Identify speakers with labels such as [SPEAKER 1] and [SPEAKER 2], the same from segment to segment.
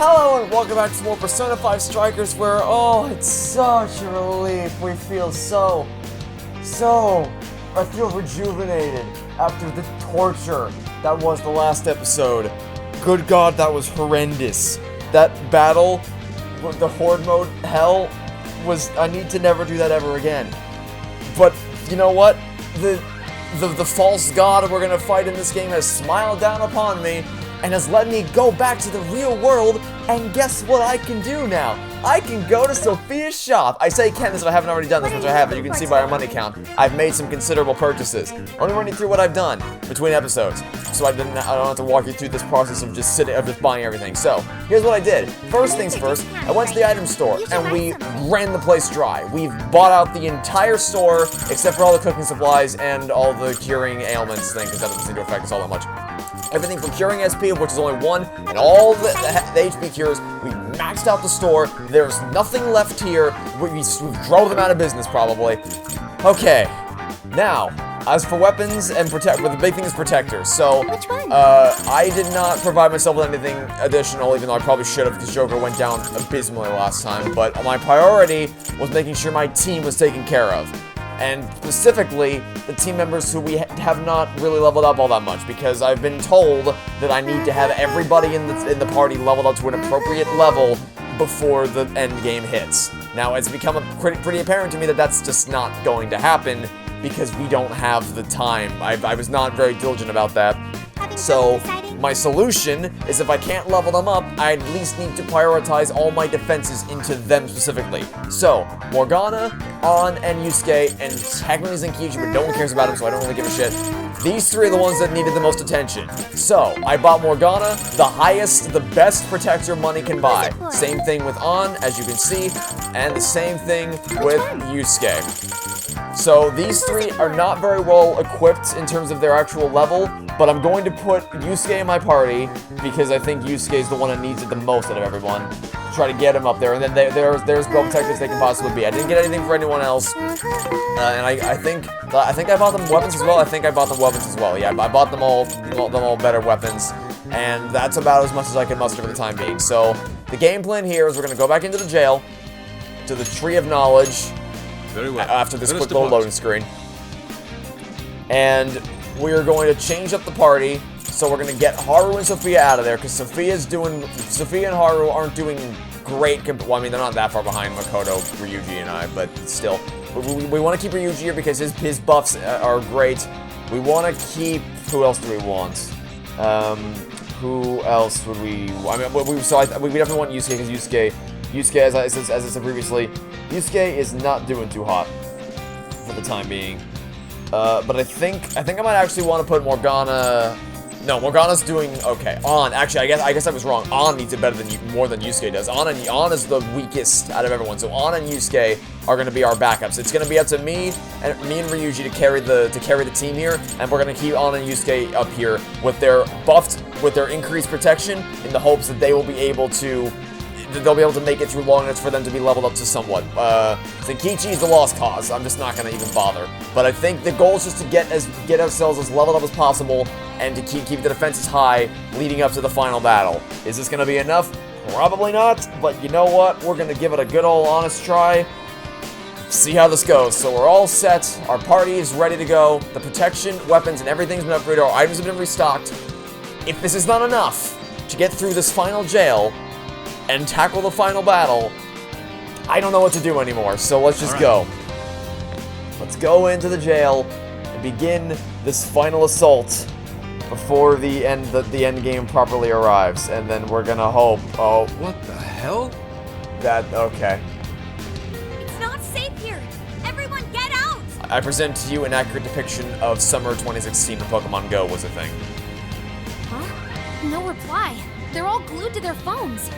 [SPEAKER 1] Hello and welcome back to more Persona 5 Strikers where, oh, it's such a relief. We feel I feel rejuvenated after the torture that was the last episode. Good God, that was horrendous. That battle with the Horde mode hell was, I need to never do that ever again. But, you know what? The false god we're gonna fight in this game has smiled down upon me and has let me go back to the real world, and guess what I can do now? I can go to Sophia's shop. I say can as if I haven't already done this, which I haven't. You can see by our money count. I've made some considerable purchases. Let me run you through what I've done between episodes, so I don't have to walk you through this process of just buying everything. So, here's what I did. First things first, I went to the item store, and we ran the place dry. We've bought out the entire store, except for all the cooking supplies and all the curing ailments thing, because that doesn't seem to affect us all that much. Everything from curing SP, which is only one, and all the HP cures, we maxed out the store. There's nothing left here. We drove them out of business, probably. Okay, now, as for weapons and the big thing is protectors. So,
[SPEAKER 2] Which one?
[SPEAKER 1] I did not provide myself with anything additional, even though I probably should have, because Joker went down abysmally last time. But my priority was making sure my team was taken care of. And specifically, the team members who we have not really leveled up all that much, because I've been told that I need to have everybody in the party leveled up to an appropriate level before the end game hits. Now, it's become pretty apparent to me that that's just not going to happen, because we don't have the time. I was not very diligent about that. So, my solution is if I can't level them up, I at least need to prioritize all my defenses into them specifically. So, Morgana, Ann, and Yusuke, and technically Zenkichi, but no one cares about him, so I don't really give a shit. These three are the ones that needed the most attention. So, I bought Morgana, the best protector money can buy. Same thing with Ann, as you can see, and the same thing with Yusuke. So these three are not very well equipped in terms of their actual level, but I'm going to put Yusuke in my party because I think Yusuke is the one that needs it the most out of everyone. Try to get him up there, and then there's well protected as they can possibly be. I didn't get anything for anyone else, and I think I bought them weapons as well. I think I bought them weapons as well. Yeah, I bought them all better weapons, and that's about as much as I can muster for the time being. So the game plan here is we're gonna go back into the jail, to the Tree of Knowledge.
[SPEAKER 3] Very well.
[SPEAKER 1] After this quick little loading screen. And we're going to change up the party, so we're going to get Haru and Sophia out of there, because Sophia and Haru aren't doing great, well, I mean, they're not that far behind Makoto, Ryuji, and I, but still. We want to keep Ryuji here because his buffs are great. We want to keep, who else do we want? Who else would we, I mean, we definitely want Yusuke, because Yusuke, as I said previously, Yusuke is not doing too hot for the time being. But I think I might actually want to put Morgana. No, Morgana's doing okay. Ann, actually, I guess I was wrong. Ann needs it more than Yusuke does. Ann is the weakest out of everyone. So Ann and Yusuke are going to be our backups. It's going to be up to me and Ryuji to carry the team here, and we're going to keep Ann and Yusuke up here with their increased protection in the hopes that they'll be able to make it through long enough for them to be leveled up to somewhat. Zenkichi is the lost cause. I'm just not going to even bother. But I think the goal is just to get ourselves as leveled up as possible and to keep the defenses high leading up to the final battle. Is this going to be enough? Probably not, but you know what? We're going to give it a good old honest try. See how this goes. So we're all set. Our party is ready to go. The protection, weapons, and everything's been upgraded. Our items have been restocked. If this is not enough to get through this final jail and tackle the final battle, I don't know what to do anymore, so let's just go. Let's go into the jail and begin this final assault before the end game properly arrives, and then we're gonna hope. Oh,
[SPEAKER 3] what the hell?
[SPEAKER 1] Okay.
[SPEAKER 2] It's not safe here. Everyone get out!
[SPEAKER 1] I present to you an accurate depiction of summer 2016 when Pokemon Go was a thing.
[SPEAKER 2] Huh? No reply. They're all glued to their phones.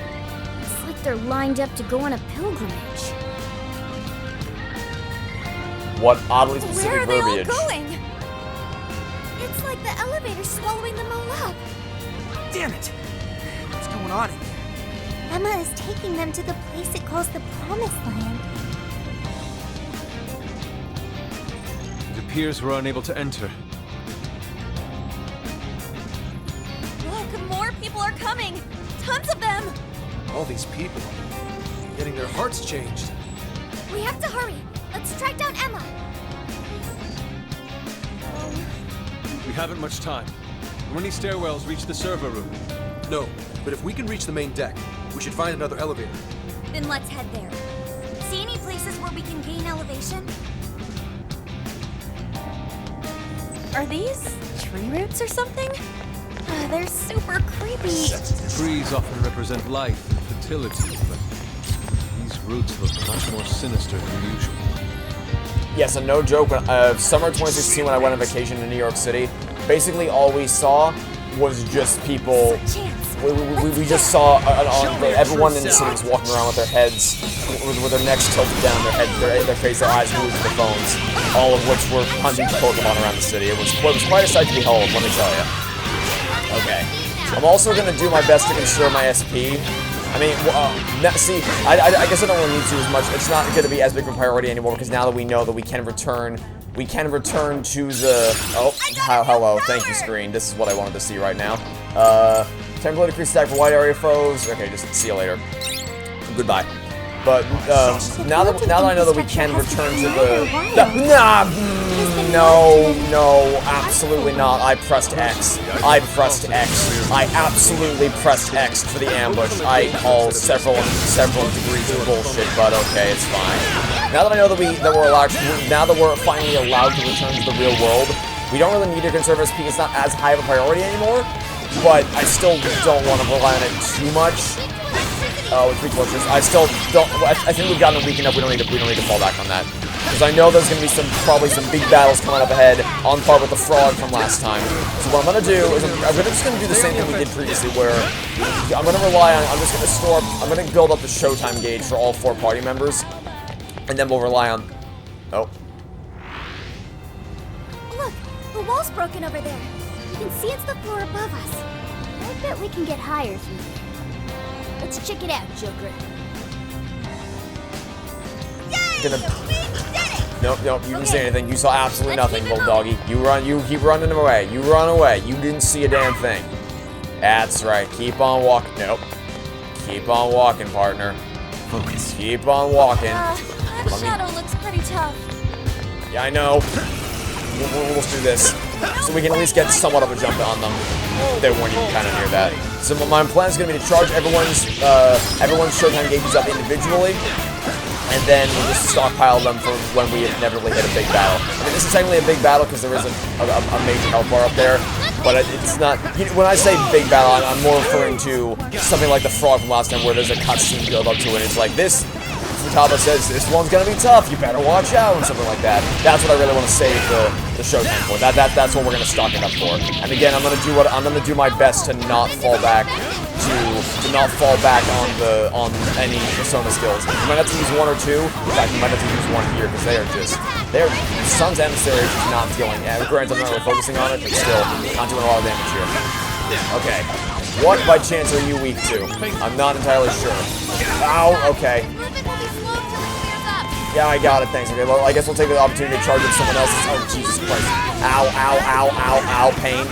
[SPEAKER 2] It's like they're lined up to go on a pilgrimage.
[SPEAKER 1] What oddly specific verbiage.
[SPEAKER 2] Where are they all going? It's like the elevator's swallowing them all up.
[SPEAKER 4] Damn it! What's going on in here?
[SPEAKER 2] Emma is taking them to the place it calls the Promised Land.
[SPEAKER 3] It appears we're unable to enter.
[SPEAKER 2] Look, more people are coming! Tons of them!
[SPEAKER 4] All these people getting their hearts changed.
[SPEAKER 2] We have to hurry. Let's track down Emma.
[SPEAKER 3] We haven't much time. How many stairwells reach the server room?
[SPEAKER 4] No, but if we can reach the main deck, we should find another elevator.
[SPEAKER 2] Then let's head there. See any places where we can gain elevation? Are these tree roots or something? They're super creepy.
[SPEAKER 3] Trees often represent life and fertility, but these roots look much more sinister than usual.
[SPEAKER 1] Yes, and no joke, summer 2016 when I went on vacation to New York City, basically all we saw was just people. We just saw everyone in the city was walking around with their heads, with their necks tilted down, their face, their eyes glued to their phones, all of which were hunting Pokemon around the city. It was quite a sight to behold, let me tell you. Okay. I'm also going to do my best to conserve my SP. I mean, see, I guess I don't really need to as much. It's not going to be as big of a priority anymore because now that we know that we can return to the... Oh, hello. Thank you, screen. This is what I wanted to see right now. Temporary decrease stack for wide area foes. Okay, just see you later. Goodbye. But now that I know that we can return to the... No, absolutely not. I pressed X. I absolutely pressed X for the ambush. I call several degrees of bullshit, but okay, it's fine. Now that I know that we're finally allowed to return to the real world, we don't really need to conserve SP. It's not as high of a priority anymore, but I still don't want to rely on it too much. With 3 torches, I still don't. I think we've gotten a weak enough. We don't need to fall back on that because I know there's gonna be probably some big battles coming up ahead on par with the frog from last time. So what I'm gonna do is I'm just gonna do the same thing we did previously, where I'm gonna rely on. I'm gonna build up the showtime gauge for all 4 party members, and then we'll rely on. Oh.
[SPEAKER 2] Look, the wall's broken over there. You can see it's the floor above us. I bet we can get higher through there. Let's check it out, Joker.
[SPEAKER 1] Nope, you didn't say anything. You saw absolutely nothing, little doggy. You keep running away. You run away. You didn't see a damn thing. That's right. Keep on walking. Nope. Keep on walking, partner. Focus. Keep on walking.
[SPEAKER 2] That shadow looks pretty tough.
[SPEAKER 1] Yeah, I know. We'll do this. So we can at least get somewhat of a jump on them. They weren't even kind of near that. So my plan is going to be to charge everyone's showtime gauges up individually, and then we'll just stockpile them for when we inevitably hit a big battle. I mean, this is technically a big battle because there is a major health bar up there, but it's not. When I say big battle, I'm more referring to something like the frog from last time, where there's a cutscene build up to it. It's like this. Futaba says this one's gonna be tough. You better watch out, and something like that. That's what I really want to save the showtime for. That's what we're gonna stock it up for. And again, I'm gonna do my best to not fall back on any persona skills. You might have to use 1 or 2. In fact, you might have to use 1 here because they're Sun's emissary is just not dealing. Granted, I'm not really focusing on it, but still not doing a lot of damage here. Okay. What by chance are you weak to? I'm not entirely sure. Ow. Okay. Yeah, I got it, thanks. Okay, well, I guess we'll take the opportunity to charge up someone else's. Oh, Jesus Christ. Ow. Pain.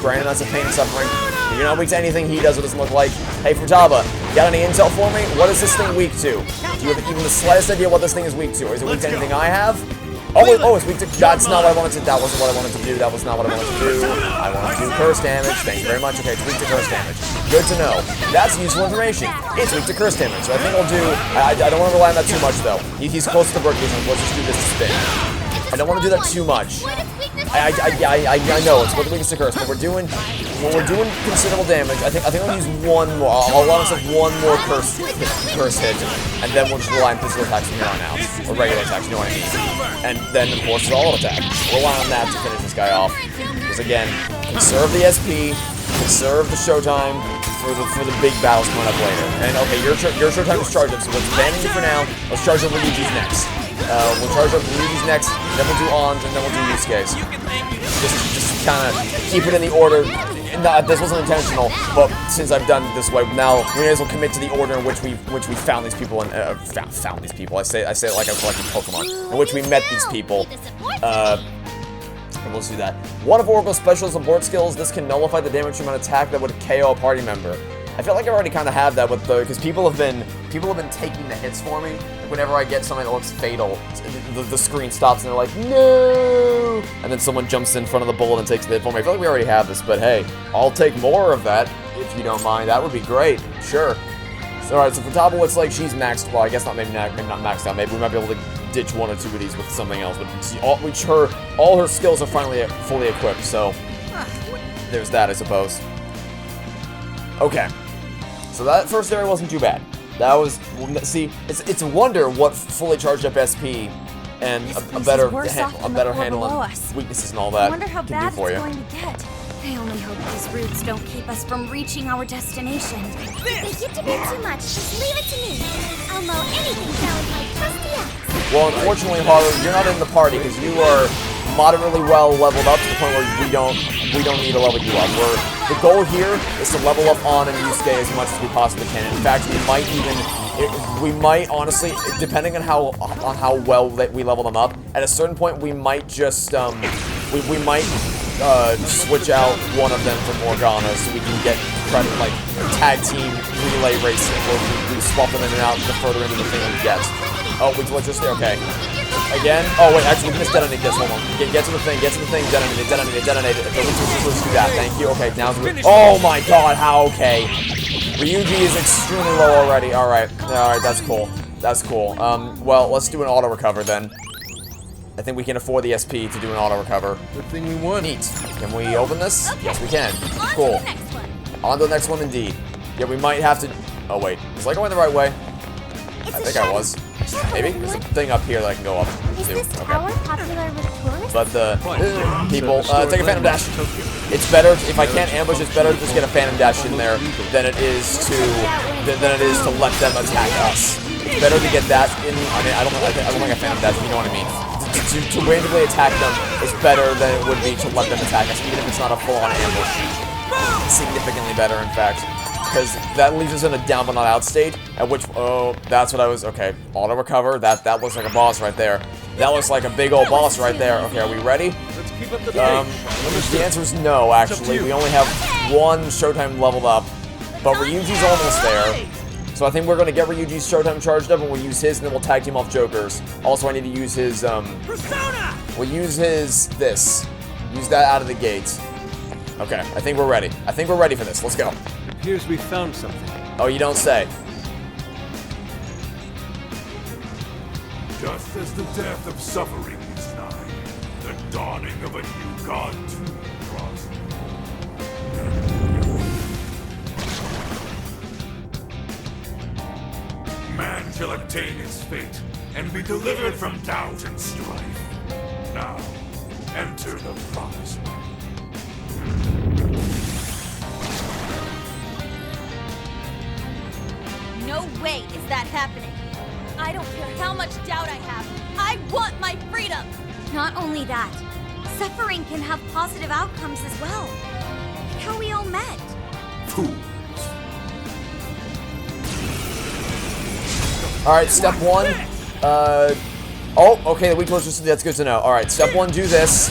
[SPEAKER 1] Brandon, that's a pain and suffering. You're not weak to anything he does, it doesn't look like. Hey, Futaba, got any intel for me? What is this thing weak to? Do you have even the slightest idea what this thing is weak to? Or is it weak to anything I have? Oh, it's weak to... That's not what I wanted to... That wasn't what I wanted to do. That was not what I wanted to do. I wanted to do curse damage. Thank you very much. Okay, it's weak to curse damage. Good to know. That's useful information. It's weak to curse damage. So I think I'll do... I don't want to rely on that too much, though. He's close to the birthday, so let's just do this to spin. I don't want to do that too much. I know, it's what the weakness to curse, but we're doing considerable damage. I think I'll use 1 more. I'll allow myself 1 more curse hit, and then we'll just rely on physical attacks from here on out. Or regular attacks, you know what I mean. And then, of course, it's all attack. We'll rely on that to finish this guy off. Because, again, conserve the SP, conserve the showtime for the big battles coming up later. And, okay, your showtime is charged up, so let's abandon you for now. Let's charge up Luigi's next. We'll charge up Luigi's next, then we'll do Ons, and then we'll do Yusuke's. Just kind of keep it in the order. This wasn't intentional, but since I've done it this way, now we may as well commit to the order in which we found these people and found these people. I say it like I'm collecting Pokemon, in which we met these people. Let's do that. One of Oracle's special support skills. This can nullify the damage from an attack that would KO a party member. I feel like I already kind of have that with the, because people have been taking the hits for me. Whenever I get something that looks fatal, the screen stops and they're like, no! And then someone jumps in front of the bullet and takes the hit for me. I feel like we already have this, but hey, I'll take more of that if you don't mind. That would be great. Sure. So, alright, so for Tabo, looks like she's maxed. Well, I guess maybe not maxed out. Maybe we might be able to ditch one or two of these with something else. But see, all her skills are finally fully equipped. So there's that, I suppose. Okay. So that first area wasn't too bad. That was, see, it's a wonder what fully charged up SP and a better handle on weaknesses and all that can do for you.
[SPEAKER 2] I only hope these roots don't keep us from reaching our destination. If they get to be too much, just leave it to me. I'll mow anything down with my trusty axe.
[SPEAKER 1] Well, unfortunately, Haru, you're not in the party because you are moderately well leveled up to the point where we don't need to level you up. The goal here is to level up on and Yusuke as much as we possibly can. In fact, we might honestly, depending on how well we level them up, at a certain point we might just we might switch out one of them for Morgana so we can try to like tag team relay racing where we swap them in and out the further into the thing we get. Oh, let's just stay okay. Again? Oh wait, actually we can just detonate this. Hold on. Get to the thing, detonate it. Let's do that. Thank you. Okay, now oh my god, how okay. Ryuji is extremely low already. Alright, that's cool. That's cool. Well, let's do an auto recover then. I think we can afford the SP to do an auto recover.
[SPEAKER 4] Good thing we won.
[SPEAKER 1] Neat. Can we open this?
[SPEAKER 2] Okay.
[SPEAKER 1] Yes, we can.
[SPEAKER 2] On
[SPEAKER 1] Cool.
[SPEAKER 2] to the next one.
[SPEAKER 1] On to the next one, indeed. Yeah, we might have to. Oh wait, was I going the right way? I think I was. Maybe there's a thing up here that I can go up
[SPEAKER 2] Is
[SPEAKER 1] to.
[SPEAKER 2] this tower popular with tourists?
[SPEAKER 1] But the people, take a Phantom Dash. It's better if I can't ambush. It's better to just get a Phantom Dash in there than it is to let them attack us. It's better to get that in. I mean, I don't like a Phantom Dash. You know what I mean? To randomly attack them is better than it would be to let them attack us, even if it's not a full-on ambush. Significantly better, in fact. Because that leaves us in a down but not out state, at which, oh, that's what I was, okay, auto recover, that looks like a boss right there. That looks like a big old boss right there. Okay, are we ready?
[SPEAKER 3] Let's keep up the pace.
[SPEAKER 1] The answer is no, actually. We only have one Showtime leveled up, but Ryuji's almost there. So I think we're going to get Ryuji's Showtime charged up, and we'll use his, and then we'll tag team off Joker's. Also, I need to use his, we'll use his, use that out of the gate. Okay, I think we're ready. I think we're ready for this. Let's go.
[SPEAKER 3] Appears we found something.
[SPEAKER 1] Oh, you don't say.
[SPEAKER 5] Just as the death of suffering is nigh, the dawning of a new god too draws near. Man shall attain its fate and be delivered from doubt and strife. Now, enter the promised land.
[SPEAKER 6] No way is that happening. I don't care how much doubt I have. I want my freedom!
[SPEAKER 2] Not only that, suffering can have positive outcomes as well. Like how we all met.
[SPEAKER 5] Fools.
[SPEAKER 1] Alright, step one. Oh, okay, the weak torch, that's good to know. Alright, step one, do this.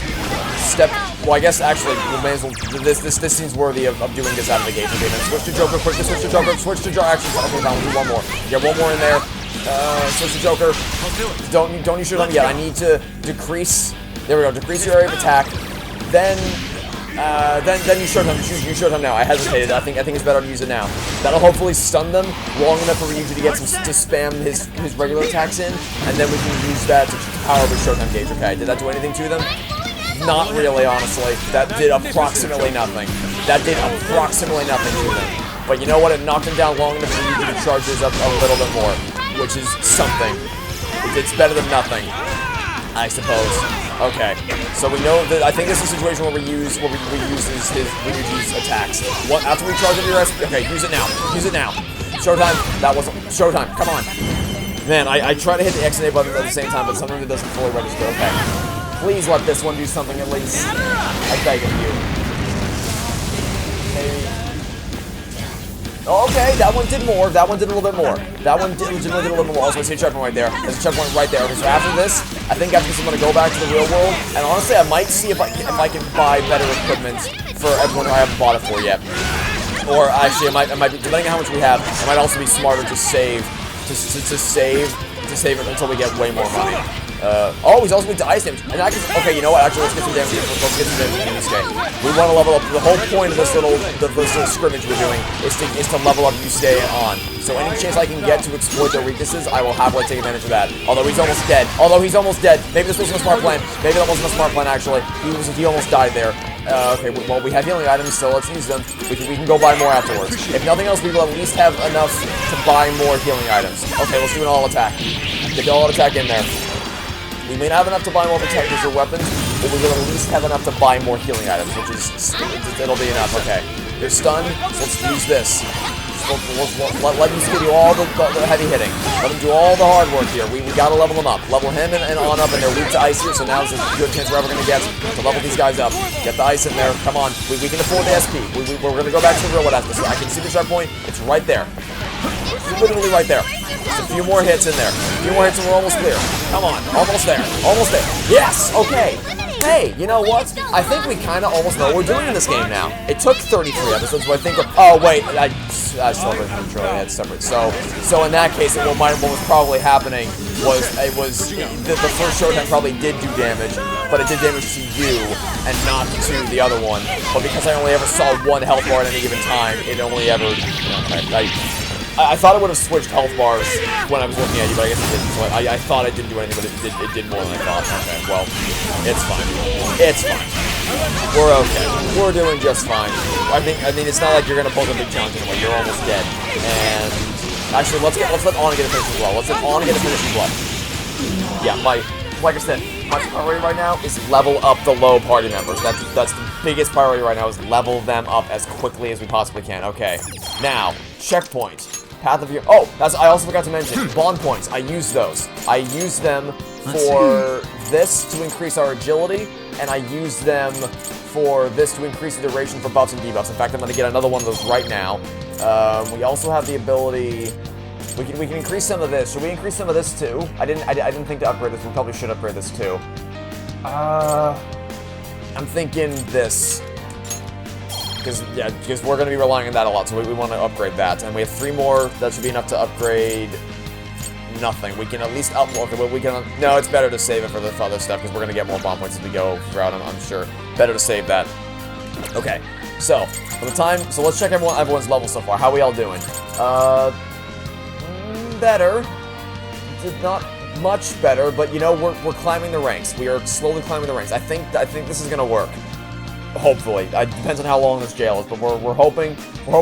[SPEAKER 1] Well, I guess actually, we may as well, this seems worthy of doing this out of the gate. Okay, then switch to Joker, quick, switch to Joker, switch to Joker, actually, okay, fine, we'll do one more. Get one more in there. Switch to Joker. Don't you shoot him yet. I need to decrease, there we go, decrease your area of attack. Then you shoot him, you shoot him now. I hesitated, I think it's better to use it now. That'll hopefully stun them long enough for Ryuji to get to spam his regular attacks in, and then we can use that to power the Showtime gauge, okay? Did that do anything to them? Not really, honestly. That did approximately nothing. That did approximately nothing to them. But you know what? It knocked him down long enough for you to charge this up a little bit more, which is something. It's better than nothing, I suppose. Okay, so we know that I think this is a situation where we use Ryuji's attacks. After we charge up your SP, okay, use it now. Use it now. Showtime. That wasn't Showtime. Come on. Man, I try to hit the X and A button at the same time, but sometimes it doesn't fully register. Okay. Please let this one do something at least. I beg of you. Maybe. Okay, that one did more. That one did a little bit more. That one legitimately did a little more. Also, I see a checkpoint right there. There's a checkpoint right there. Okay, so after this, I think after this I'm going to go back to the real world. And honestly, I might see if I can buy better equipment for everyone who I haven't bought it for yet. Or actually, it might be, depending on how much we have, it might also be smarter to save, to save it until we get way more money. Oh, he's also weak to ice damage. And okay, you know what? Actually, let's get some damage. Let's get some damage in this game. We want to level up. The whole point of this little scrimmage we're doing is to level up Yusuke on. So any chance I can get to exploit their weaknesses, I will happily take advantage of that. Although he's almost dead. Maybe this wasn't a smart plan. Maybe that wasn't a smart plan, actually. He almost died there. Okay, well, we have healing items, so let's use them. We can go buy more afterwards. If nothing else, we will at least have enough to buy more healing items. Okay, let's do an all attack. Get the all attack in there. We may not have enough to buy more protectors or weapons, but we will at least have enough to buy more healing items, which is, it'll be enough. Okay, you're stunned, so let's use this. Let him do all the heavy hitting. Let him do all the hard work here. We gotta level him up. Level him and on up, and they're weak to ice here, so now there's a good chance we're ever gonna get to level these guys up. Get the ice in there. Come on. We can afford the SP. We're gonna go back to the real one after this. I can see the sharp point. It's right there. It's literally right there. Just a few more hits in there. A few more hits and we're almost clear. Come on. Almost there. Almost there. Yes! Okay. Hey, you know what? I think we kind of almost know what we're doing in this game now. It took 33 episodes, but I think oh wait, I still have a control. Yeah, it's separate. So in that case, what was probably happening was the first showtime probably did do damage, but it did damage to you and not to the other one. But because I only ever saw one health bar at any given time, it only ever. Okay, I thought it would have switched health bars when I was looking at you, but I guess it didn't. So I thought it didn't do anything, but it did more than I thought. Okay, well, it's fine. It's fine. We're okay. We're doing just fine. I mean, it's not like you're gonna pose a big challenge anymore. You're almost dead. And actually, let's let Anna get a finish as well. Let's let Anna get a finish as well. Yeah, like I said, my priority right now is level up the low party members. That's the biggest priority right now, is level them up as quickly as we possibly can. Okay, now checkpoint. Path of your. Oh, I also forgot to mention bond points. I use those. I use them for this to increase our agility, and I use them for this to increase the duration for buffs and debuffs. In fact, I'm going to get another one of those right now. We also have the ability. We can increase some of this. Should we increase some of this too? I didn't think to upgrade this. We probably should upgrade this too. I'm thinking this. Because we're going to be relying on that a lot, so we want to upgrade that. And we have 3 more. That should be enough to upgrade nothing. We can at least no, it's better to save it for the other stuff, because we're going to get more bomb points as we go throughout, I'm sure. Better to save that. Okay, so let's check everyone's level so far. How are we all doing? Better. Not much better, but you know, we're climbing the ranks. We are slowly climbing the ranks. I think this is going to work. Hopefully. It depends on how long this jail is, but we're hoping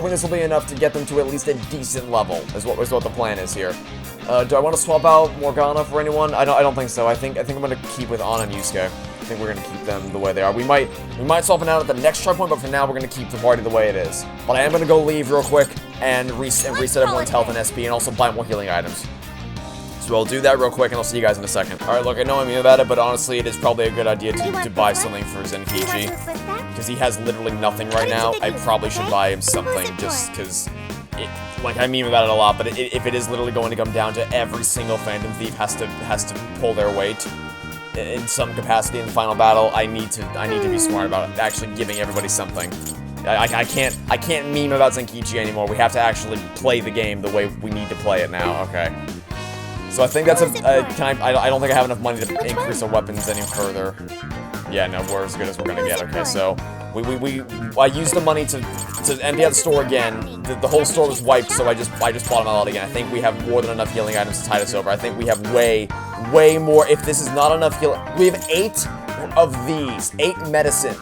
[SPEAKER 1] this will be enough to get them to at least a decent level, is what the plan is here. Do I want to swap out Morgana for anyone? I don't think so. I think I'm going to keep with Anna and Yusuke. I think we're going to keep them the way they are. We might swap them out at the next checkpoint, but for now we're going to keep the party the way it is. But I am going to go leave real quick and reset everyone's health and SP, and also buy more healing items. So I'll do that real quick, and I'll see you guys in a second. Alright, look, I know I'm mean about it, but honestly, it is probably a good idea to buy something for Zenkichi. Because he has literally nothing right now. I probably should buy him something, just because, like, I meme about it a lot, but if it is literally going to come down to every single Phantom Thief has to pull their weight in some capacity in the final battle, I need to be smart about it, actually giving everybody something. I can't meme about Zenkichi anymore. We have to actually play the game the way we need to play it now. Okay. So I think that's I don't think I have enough money to increase our weapons any further. Yeah, no, we're as good as we're gonna get. Okay, so I used the money to empty out the store again. The whole store was wiped, so I just bought them all out again. I think we have more than enough healing items to tide us over. I think we have way more. If this is not enough healing, we have 8 of these, 8 medicine,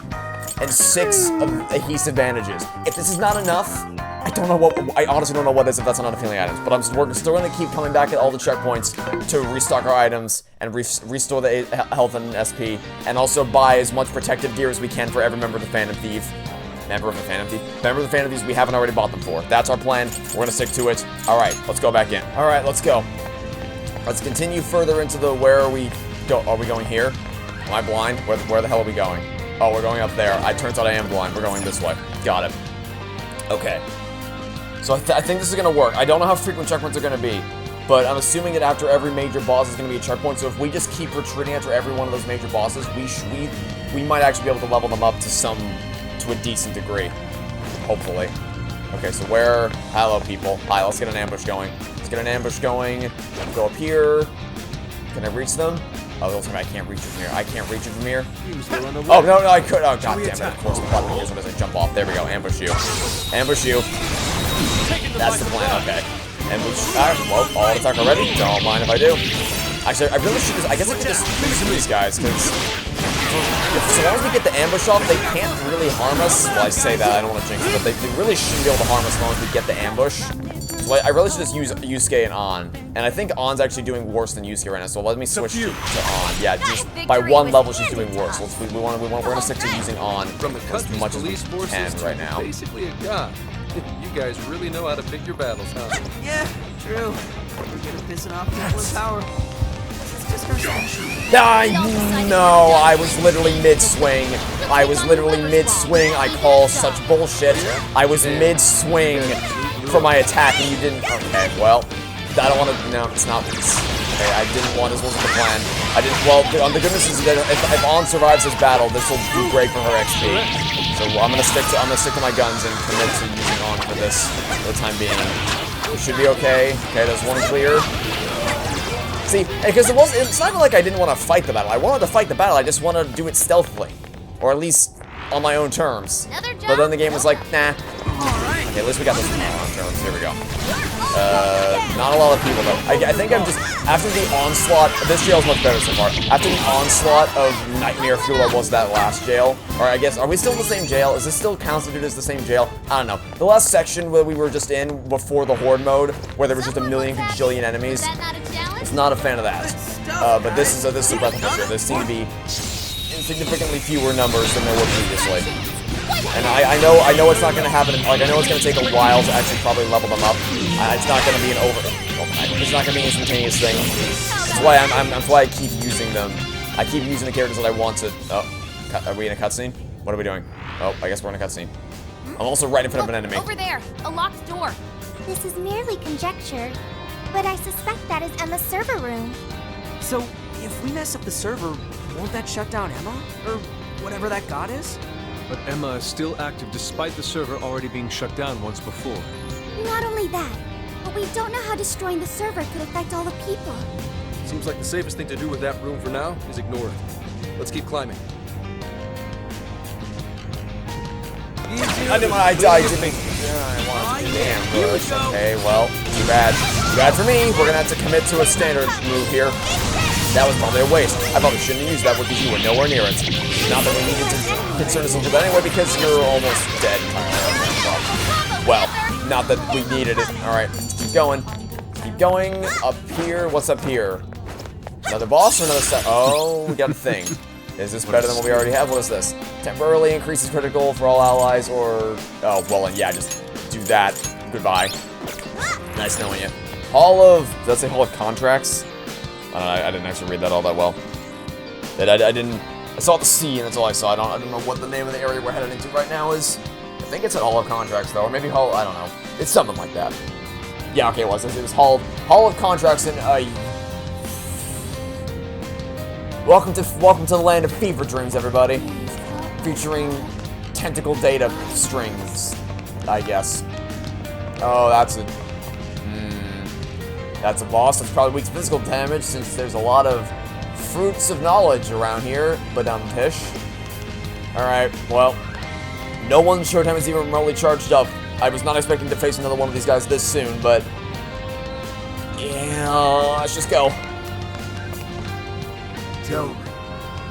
[SPEAKER 1] and 6 of adhesive bandages. If this is not enough, I honestly don't know what is if that's not enough healing items, but we're still going to keep coming back at all the checkpoints to restock our items and restore the health and SP, and also buy as much protective gear as we can for every member of the Phantom Thief. Member of the Phantom Thieves we haven't already bought them for. That's our plan. We're going to stick to it. Alright, let's go back in. Alright, let's go. Let's continue further into the, where are we going here? Am I blind? Where the hell are we going? Oh, we're going up there. It turns out I am blind. We're going this way. Got it. Okay. So I think this is going to work. I don't know how frequent checkpoints are going to be, but I'm assuming that after every major boss is going to be a checkpoint, so if we just keep retreating after every one of those major bosses, we might actually be able to level them up to a decent degree. Hopefully. Okay, so where... Hello, people. Hi, let's get an ambush going. Let's get an ambush going. Go up here. Can I reach them? Oh, they'll tell me I can't reach it from here. I can't reach it from here. Oh, no, I could. Oh, god damn it. Of course, the button is as I jump off. There we go. Ambush you. Ambush you. That's the plan. Okay. Ambush. Well, all attack already. Don't mind if I do. Actually, I really should just... I guess I could just use these guys, because... So long as we get the ambush off, they can't really harm us. Well, I say that, I don't want to jinx it, but they really shouldn't be able to harm us as long as we get the ambush. So I really should just use Yusuke and An. And I think An's actually doing worse than Yusuke right now, so let me switch to An. Yeah, just by one level she's doing worse. We're gonna stick to using An
[SPEAKER 3] From the
[SPEAKER 1] as
[SPEAKER 3] country's
[SPEAKER 1] much as we
[SPEAKER 3] police forces
[SPEAKER 1] can
[SPEAKER 3] to
[SPEAKER 1] right now.
[SPEAKER 3] basically a god. You guys really know how to pick your battles, huh?
[SPEAKER 7] Yeah, true. We're good at pissing off people in power. It's just our special.
[SPEAKER 1] No, I was literally mid-swing. I call such bullshit. I was mid-swing for my attack and you didn't... Okay, well, I don't want to... No, it's not... Okay, I didn't want... This wasn't the plan. I didn't... Well, the goodness is that if An survives this battle, this will do great for her XP. So I'm gonna stick to my guns and commit to using An for this for the time being. We should be okay. Okay, there's one clear. See, because it's not even like I didn't want to fight the battle. I wanted to fight the battle, I just wanted to do it stealthily. Or at least on my own terms. But then the game was like, nah. Okay, at least we got this on our own terms. Here we go. Not a lot of people though. I think I'm just, after the onslaught, this jail's much better so far. After the onslaught of Nightmare Fuel that was that last jail, or I guess, are we still in the same jail? Is this still constituted as the same jail? I don't know. The last section where we were just in before the Horde mode, where there was just a million gajillion enemies, I was not a fan of that. But this is a breath of fresh air. There seem to be significantly fewer numbers than there were previously. And I know it's not going to happen, like, I know it's going to take a while to actually probably level them up. It's not going to be it's not going to be an instantaneous thing. That's why I keep using them. I keep using the characters that I want to... Oh, are we in a cutscene? What are we doing? Oh, I guess we're in a cutscene. I'm also right in front of an enemy.
[SPEAKER 6] Over there, a locked door.
[SPEAKER 2] This is merely conjecture, but I suspect that is Emma's server room.
[SPEAKER 7] So, if we mess up the server, won't that shut down Emma? Or whatever that god is?
[SPEAKER 3] But Emma is still active despite the server already being shut down once before.
[SPEAKER 2] Not only that, but we don't know how destroying the server could affect all the people.
[SPEAKER 4] Seems like the safest thing to do with that room for now is ignore it. Let's keep climbing.
[SPEAKER 1] I didn't want to ambush. Okay, well, too bad. Too bad for me. We're gonna have to commit to a standard move here. That was probably a waste. I probably shouldn't have used that because you were nowhere near it. Not that we needed to concern ourselves with that anyway, because you're almost dead. Well, not that we needed it. Alright, keep going. Keep going. Up here. What's up here? Another boss or another set? Oh, we got a thing. Is this better than what we already have? What is this? Temporarily increases critical for all allies, or... Oh, well, and yeah, just do that. Goodbye. Nice knowing you. Hall of... Does that say Hall of Contracts? I didn't actually read that all that well. I didn't... I saw the C, and that's all I saw. I don't know what the name of the area we're headed into right now is. I think it's at Hall of Contracts, though. Or maybe Hall... I don't know. It's something like that. Yeah, okay, it was. It was Hall of Contracts in... Welcome to the land of fever dreams, everybody. Featuring tentacle data strings, I guess. Oh, that's a... That's a boss that's probably weak to physical damage, since there's a lot of fruits of knowledge around here, but pish. Alright, well, no one's showtime is even remotely charged up. I was not expecting to face another one of these guys this soon, but... Yeah, let's just go.
[SPEAKER 5] Tell me,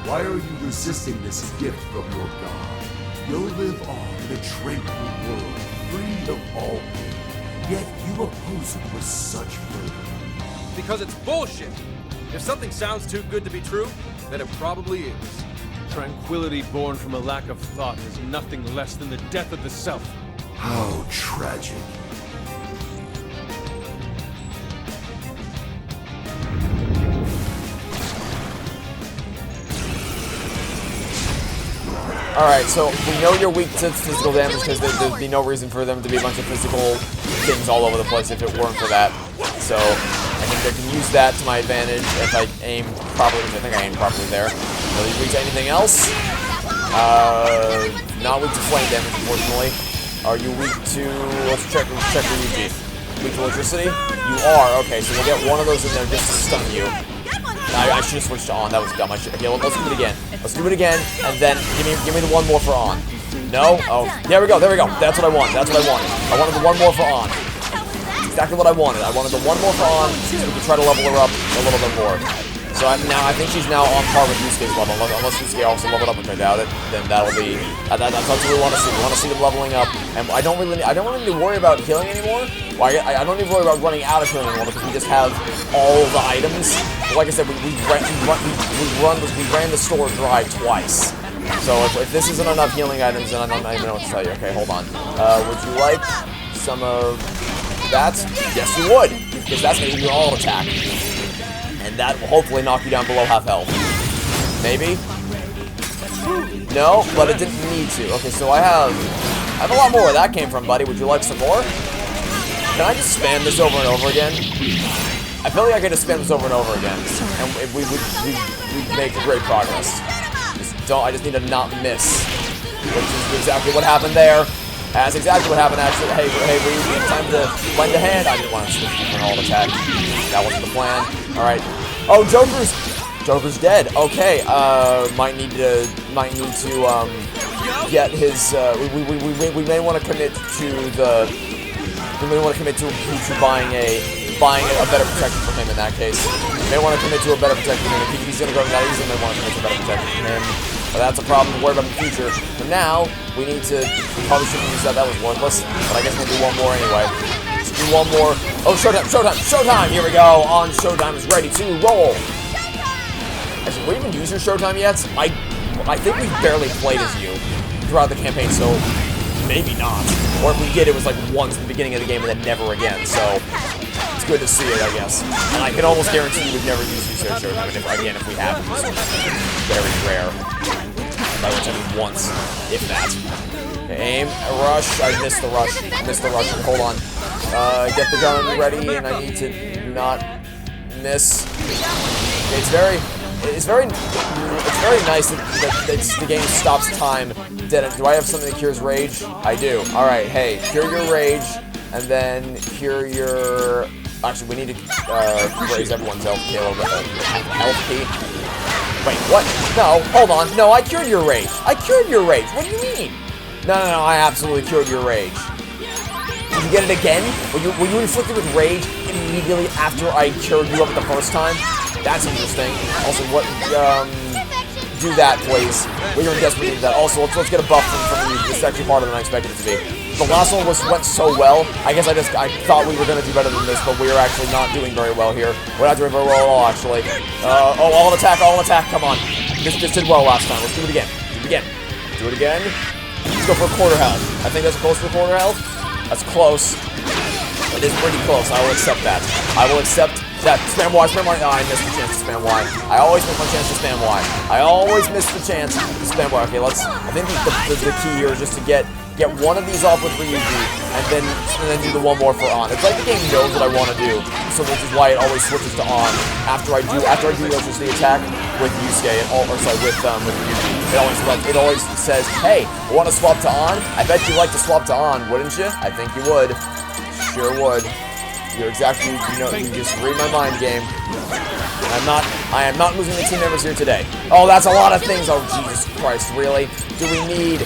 [SPEAKER 5] why are you resisting this gift from your god? You'll live on in a tranquil world, free of all pain. Yet you oppose it with such fervor.
[SPEAKER 4] Because it's bullshit! If something sounds too good to be true, then it probably is.
[SPEAKER 3] Tranquility born from a lack of thought is nothing less than the death of the self.
[SPEAKER 5] How tragic.
[SPEAKER 1] Alright, so we know you're weak to physical damage because there'd be no reason for them to be a bunch of physical things all over the place if it weren't for that. So, I think I can use that to my advantage if I aim properly, which I think I aimed properly there. Will you reach anything else? Not weak to flame damage, unfortunately. Are you weak to... Let's check Ryuji. Weak to electricity? You are. Okay, so we'll get one of those in there just to stun you. I should have switched to on. That was dumb. Okay, let's do it again. Let's do it again, and then give me the one more for on. No? Oh, there we go. That's what I want. That's what I wanted. I wanted the one more for on. Exactly what I wanted. I wanted the one more for on, so we can try to level her up a little bit more. So now I think she's now on par with Yusuke's level. Unless Yusuke also leveled up, which I doubt it, then that'll be that's what we want to see. We want to see them leveling up, and I don't really need to worry about healing anymore. Well, I don't need to worry about running out of healing anymore because we just have all the items. But like I said, we ran the store dry twice. So if this isn't enough healing items, then I don't even know what to tell you. Okay, hold on. Would you like some of that? Yes, you would, because that's going to give you an all attack. And that will hopefully knock you down below half health. Maybe? No, but it didn't need to. Okay, so I have a lot more where that came from, buddy. Would you like some more? Can I just spam this over and over again? I feel like I could just spam this over and over again, and we'd make great progress. I just need to not miss, which is exactly what happened there. That's exactly what happened, actually. Hey, we need time to lend a hand. I didn't want to switch for an alt attack. That wasn't the plan. All right. Oh, Joker's dead. Okay. Might need to get his. We may want to commit to the. We may want to commit to buying a better protection for him in that case. We may want to commit to a better protection for him. If he's going to go to that easy, we may want to commit to a better protection for him. But that's a problem to worry about in the future. For now, we need to... We probably shouldn't use that. That was worthless. But I guess we'll do one more anyway. Let's do one more. Oh, Showtime! Here we go. On Showtime is ready to roll. Actually, we even use your Showtime yet? I think we barely played as you throughout the campaign, so maybe not. Or if we did, it was like once in the beginning of the game and then never again. So it's good to see it, I guess. And I can almost guarantee you would never use your Showtime. And if we have, it's very rare. By which I mean once, if that. Okay, aim, rush. I missed the rush. Hold on. Get the gun ready, and I need to not miss. It's very nice that the game stops time. Do I have something that cures rage? I do. All right. Hey, cure your rage, and then cure your. Actually, we need to raise everyone's health a little bit. Health. Wait, what? No, hold on. No, I cured your rage. What do you mean? No, I absolutely cured your rage. Did you get it again? Were you inflicted with rage immediately after I cured you up the first time? That's interesting. Also, what, do that, please. We are in desperate need of that. Also, let's get a buff from you. This is actually harder than I expected it to be. The last one went so well. I guess I thought we were going to do better than this, but we are actually not doing very well here. We're not doing very well at all, actually. Oh, all attack, come on. This did well last time. Let's do it again. Do it again. Let's go for a quarter health. I think that's close to a quarter health. That's close. It is pretty close. I will accept that. Spam Y. Oh, I missed the chance to spam Y. I always miss my chance to spam Y. Okay, I think the key here is just to get one of these off with Ryuji, and then do the one more for on. It's like the game knows what I want to do, so which is why it always switches to on after I do the electricity attack with Yusuke with Ryuji. It always says, hey, want to swap to on? I bet you'd like to swap to on, wouldn't you? I think you would. Sure would. You're exactly, you just read my mind game. I am not losing the team members here today. Oh, that's a lot of things. Oh, Jesus Christ, really? Did we need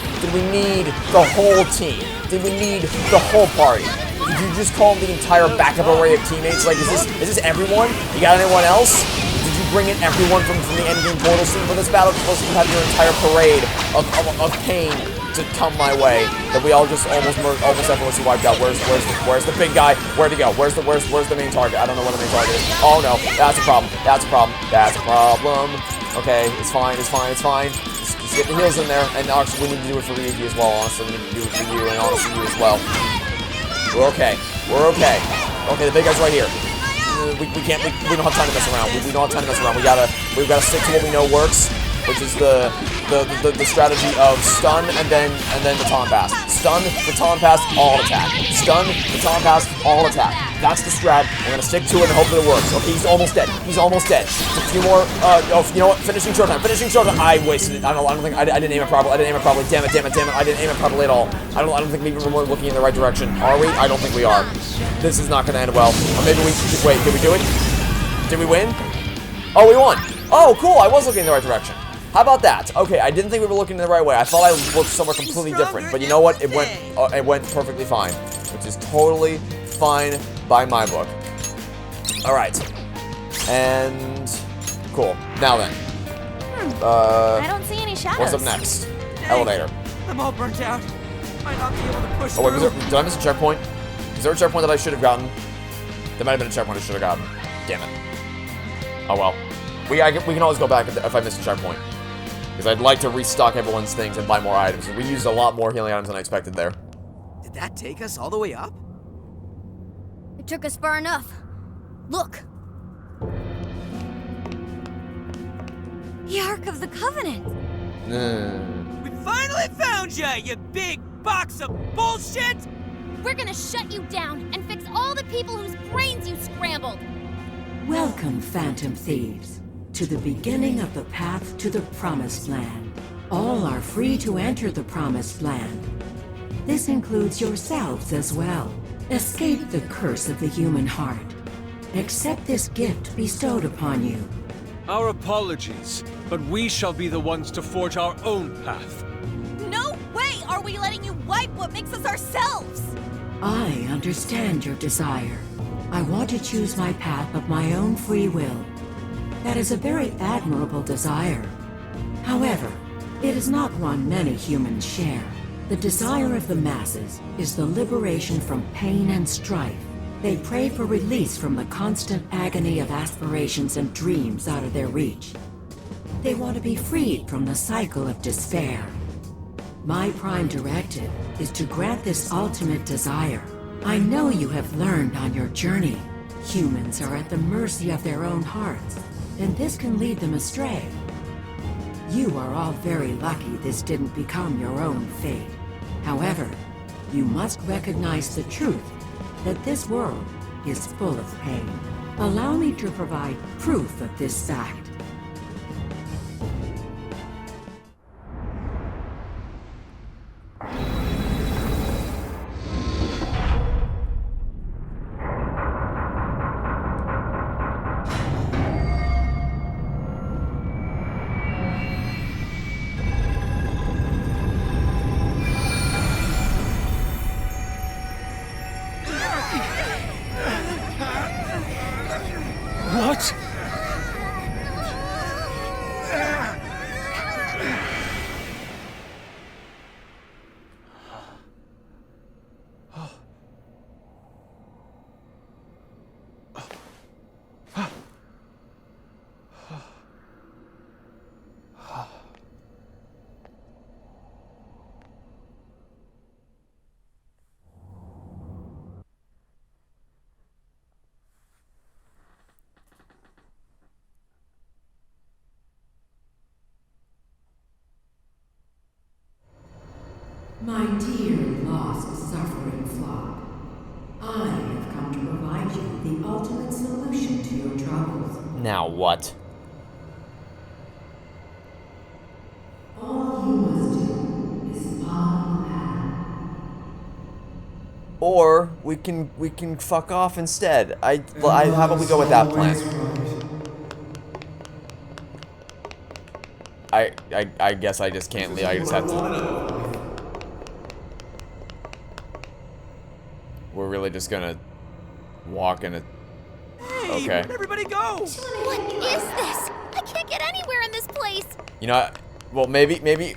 [SPEAKER 1] the whole team? Did we need the whole party? Did you just call the entire backup array of teammates? Like, is this everyone? You got anyone else? Did you bring in everyone from the Endgame portal scene for this battle? Supposed to have your entire parade of pain to come my way that we all just almost effortlessly wiped out. Where's the big guy? Where'd he go? Where's the main target? I don't know what the main target is. Oh no, that's a problem. Okay, it's fine. Just get the heals in there, and actually we need to do it for Ryuji as well. Honestly, we need to do it for you, and honestly you as well. We're okay. Okay, the big guy's right here. We don't have time to mess around. We don't have time to mess around. We've got to stick to what we know works. which is the strategy of stun and then baton pass. Stun, baton pass, all attack. Stun, baton pass, all attack. That's the strat. We're gonna stick to it and hope that it works. Okay, he's almost dead. He's almost dead. Just a few more. Oh, you know what? Finishing showtime. Finishing showtime. I wasted it. I don't think I didn't aim it properly. I didn't aim it properly. Damn it. I didn't aim it properly at all. I don't think maybe we're looking in the right direction. Are we? I don't think we are. This is not gonna end well. Or maybe we. Wait. Did we do it? Did we win? Oh, we won. Oh, cool. I was looking in the right direction. How about that? Okay, I didn't think we were looking in the right way. I thought I looked somewhere completely different. But you know what? It went perfectly fine, which is totally fine by my book. All right, and cool. Now then,
[SPEAKER 6] I don't see any shadows.
[SPEAKER 1] what's up next? Elevator.
[SPEAKER 7] I'm all burnt out. Might not be able to push
[SPEAKER 1] Oh wait,
[SPEAKER 7] through.
[SPEAKER 1] did I miss a checkpoint? Is there a checkpoint that I should have gotten? There might have been a checkpoint I should have gotten. Damn it. Oh well. We can always go back if I miss a checkpoint. Because I'd like to restock everyone's things and buy more items. We used a lot more healing items than I expected there.
[SPEAKER 7] Did that take us all the way up?
[SPEAKER 2] It took us far enough. Look. The Ark of the Covenant.
[SPEAKER 7] We finally found ya, you big box of bullshit!
[SPEAKER 2] We're gonna shut you down and fix all the people whose brains you scrambled.
[SPEAKER 8] Welcome, Phantom Thieves, to the beginning of the path to the Promised Land. All are free to enter the Promised Land. This includes yourselves as well. Escape the curse of the human heart. Accept this gift bestowed upon you.
[SPEAKER 3] Our apologies, but we shall be the ones to forge our own path.
[SPEAKER 6] No way are we letting you wipe what makes us ourselves!
[SPEAKER 8] I understand your desire. I want to choose my path of my own free will. That is a very admirable desire. However, it is not one many humans share. The desire of the masses is the liberation from pain and strife. They pray for release from the constant agony of aspirations and dreams out of their reach. They want to be freed from the cycle of despair. My prime directive is to grant this ultimate desire. I know you have learned on your journey. Humans are at the mercy of their own hearts, and this can lead them astray. You are all very lucky this didn't become your own fate. However, you must recognize the truth that this world is full of pain. Allow me to provide proof of this fact.
[SPEAKER 3] What?
[SPEAKER 8] My dear lost suffering flock, I have come to provide you the ultimate solution to your troubles.
[SPEAKER 1] Now what?
[SPEAKER 8] All you must do is follow the path.
[SPEAKER 1] Or we can fuck off instead. How about we go with that plan? I guess I just can't leave. I just have to. We're really just gonna walk in a.
[SPEAKER 7] Hey,
[SPEAKER 1] Okay.
[SPEAKER 7] where'd everybody go?
[SPEAKER 2] What is this? I can't get anywhere in this place.
[SPEAKER 1] You know, well, maybe.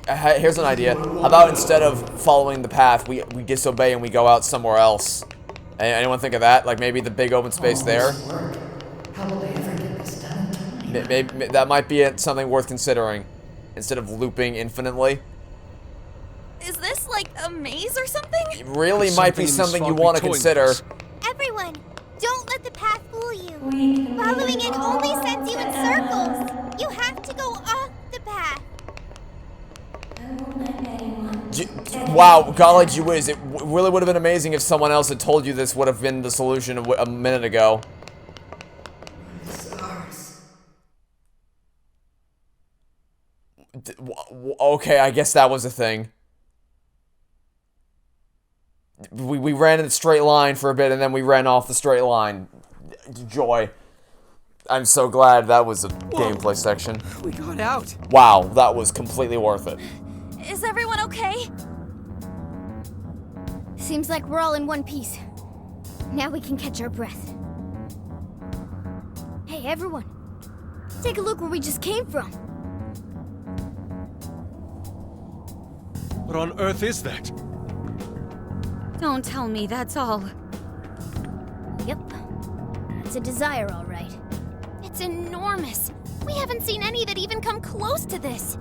[SPEAKER 1] Here's an idea. How about instead of following the path, we disobey and we go out somewhere else? Anyone think of that? Like maybe the big open space there.
[SPEAKER 8] How will I ever get this done in time?
[SPEAKER 1] Maybe that might be something worth considering, instead of looping infinitely.
[SPEAKER 6] Is this like a maze or something?
[SPEAKER 1] It really might be something you want to consider.
[SPEAKER 2] Everyone, don't let the path fool you. Following it only sends you in circles. You have to go off the path.
[SPEAKER 1] Wow, golly gee whiz, it really would have been amazing if someone else had told you this would have been the solution a minute ago. Okay, I guess that was a thing. We ran in a straight line for a bit, and then we ran off the straight line. Joy. I'm so glad that was a gameplay section.
[SPEAKER 7] We got out.
[SPEAKER 1] Wow, that was completely worth it.
[SPEAKER 6] Is everyone okay?
[SPEAKER 2] Seems like we're all in one piece. Now we can catch our breath. Hey, everyone. Take a look where we just came from.
[SPEAKER 3] What on earth is that?
[SPEAKER 6] Don't tell me that's all.
[SPEAKER 2] Yep. It's a desire, all right.
[SPEAKER 6] It's enormous. We haven't seen any that even come close to this.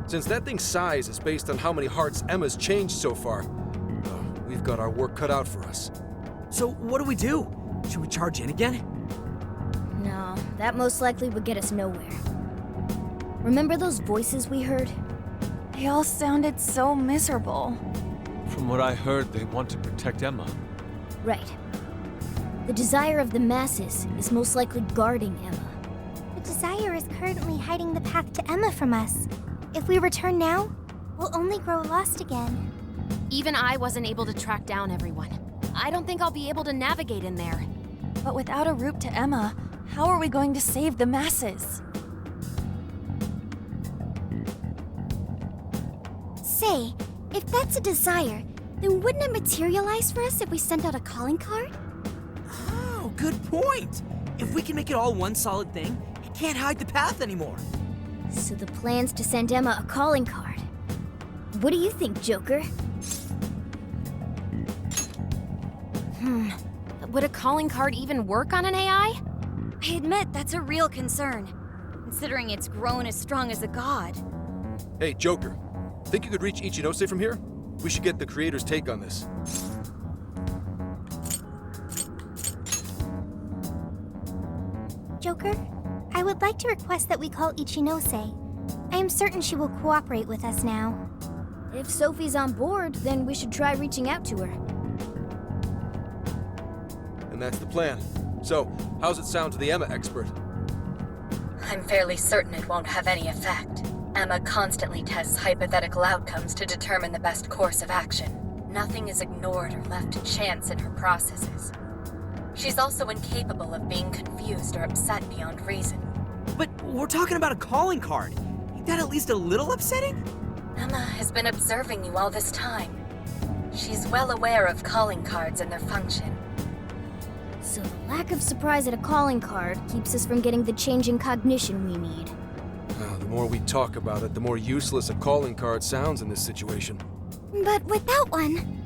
[SPEAKER 4] Since that thing's size is based on how many hearts Emma's changed so far, we've got our work cut out for us.
[SPEAKER 7] So what do? Should we charge in again?
[SPEAKER 2] No, that most likely would get us nowhere. Remember those voices we heard?
[SPEAKER 6] They all sounded so miserable.
[SPEAKER 3] From what I heard, they want to protect Emma.
[SPEAKER 2] Right. The desire of the masses is most likely guarding Emma.
[SPEAKER 9] The desire is currently hiding the path to Emma from us. If we return now, we'll only grow lost again.
[SPEAKER 6] Even I wasn't able to track down everyone. I don't think I'll be able to navigate in there. But without a route to Emma, how are we going to save the masses?
[SPEAKER 9] Say, if that's a desire, then wouldn't it materialize for us if we sent out a calling card?
[SPEAKER 7] Oh, good point. If we can make it all one solid thing, it can't hide the path anymore.
[SPEAKER 2] So the plan's to send Emma a calling card. What do you think, Joker?
[SPEAKER 6] Would a calling card even work on an AI? I admit that's a real concern, considering it's grown as strong as a god.
[SPEAKER 4] Hey, Joker. Think you could reach Ichinose from here? We should get the creator's take on this.
[SPEAKER 9] Joker, I would like to request that we call Ichinose. I am certain she will cooperate with us now.
[SPEAKER 2] If Sophie's on board, then we should try reaching out to her.
[SPEAKER 4] And that's the plan. So, how's it sound to the Emma expert?
[SPEAKER 10] I'm fairly certain it won't have any effect. Emma constantly tests hypothetical outcomes to determine the best course of action. Nothing is ignored or left to chance in her processes. She's also incapable of being confused or upset beyond reason.
[SPEAKER 7] But we're talking about a calling card. Ain't that at least a little upsetting?
[SPEAKER 10] Emma has been observing you all this time. She's well aware of calling cards and their function.
[SPEAKER 2] So the lack of surprise at a calling card keeps us from getting the change in cognition we need.
[SPEAKER 4] The more we talk about it, the more useless a calling card sounds in this situation.
[SPEAKER 9] But without one...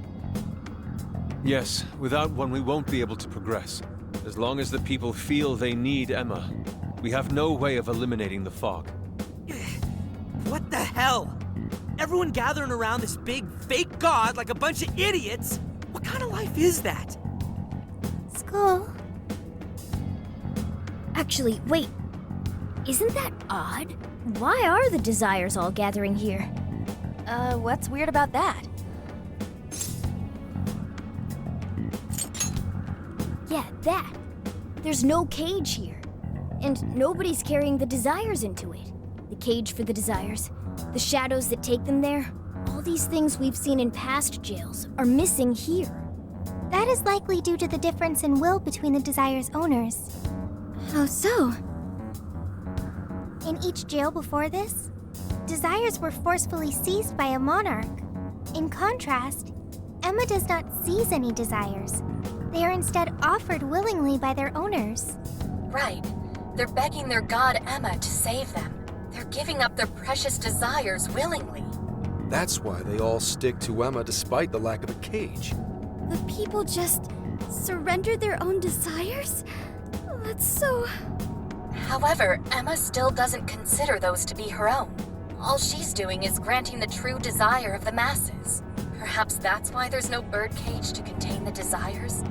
[SPEAKER 3] Yes, without one we won't be able to progress. As long as the people feel they need Emma, we have no way of eliminating the fog.
[SPEAKER 7] What the hell? Everyone gathering around this big, fake god like a bunch of idiots? What kind of life is that?
[SPEAKER 9] School?
[SPEAKER 2] Actually, wait. Isn't that odd? Why are the desires all gathering here?
[SPEAKER 6] What's weird about that?
[SPEAKER 2] Yeah, that. There's no cage here. And nobody's carrying the desires into it. The cage for the desires, the shadows that take them there, all these things we've seen in past jails are missing here.
[SPEAKER 9] That is likely due to the difference in will between the desire's owners.
[SPEAKER 2] How so?
[SPEAKER 9] In each jail before this, desires were forcefully seized by a monarch. In contrast, Emma does not seize any desires. They are instead offered willingly by their owners.
[SPEAKER 10] Right. They're begging their god Emma to save them. They're giving up their precious desires willingly.
[SPEAKER 4] That's why they all stick to Emma despite the lack of a cage.
[SPEAKER 2] The people just surrender their own desires? That's so...
[SPEAKER 10] However, Emma still doesn't consider those to be her own. All she's doing is granting the true desire of the masses. Perhaps that's why there's no birdcage to contain the desires?